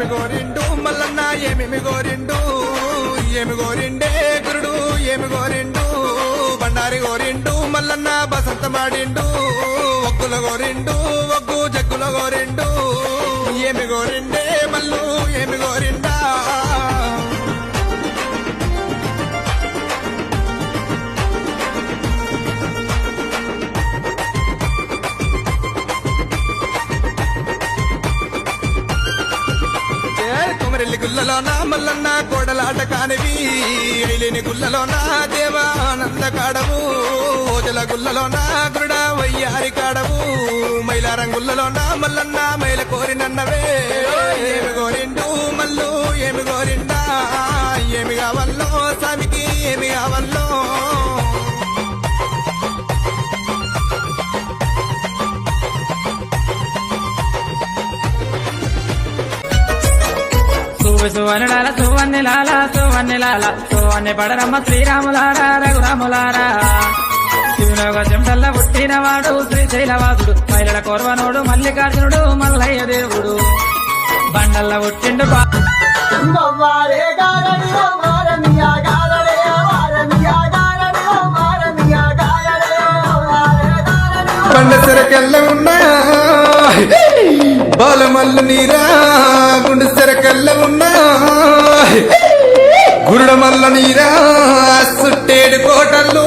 ఏమి గోరిండు మల్లన్న ఏమేమి గోరిండు ఏమి గోరిండే గురుడు ఏమి గోరిండు బండారి గోరిండు మల్లన్న బసంత మాడిండు ఒగ్గుల గోరిండు ఒగ్గు జగ్గుల గోరిండు ఏమి గోరిండే మల్లు ఏమి గోరిండా కొమరెల్లి గుల్లలోనా మల్లన్న కోడలాట కానివి ఐలేని గుల్లలోనా దేవానంద కాడవు ఓజల గుల్లలోనా గురుడ వయ్యారి కాడవు మైలారం గుల్లలోనా మల్లన్న మైల కోరినన్నవే ఏమి గోరిండు మల్లు ఏమి గోరిండా ఏమి కావల్లో స్వామికి ఏమి కావల్లో సువన్నెలాల సువన్నెలాల సువన్నెలాల సువన్నె పడరమ్మ శ్రీరాములారా రఘురాములారా శివునోగ చెంటల్ల పుట్టినవాడు శ్రీశైలవాసుడు మహిళల కోర్వనోడు మల్లికార్జునుడు మల్లయ్య దేవుడు బండల్ల పుట్టిండు బండ సెరకెళ్ళ ఉన్నా బాలమల్లు నీరా గుండె సెరకెళ్ళ ఉన్నా గురుడ మల్ల నీరా సుట్టేడు కోటలు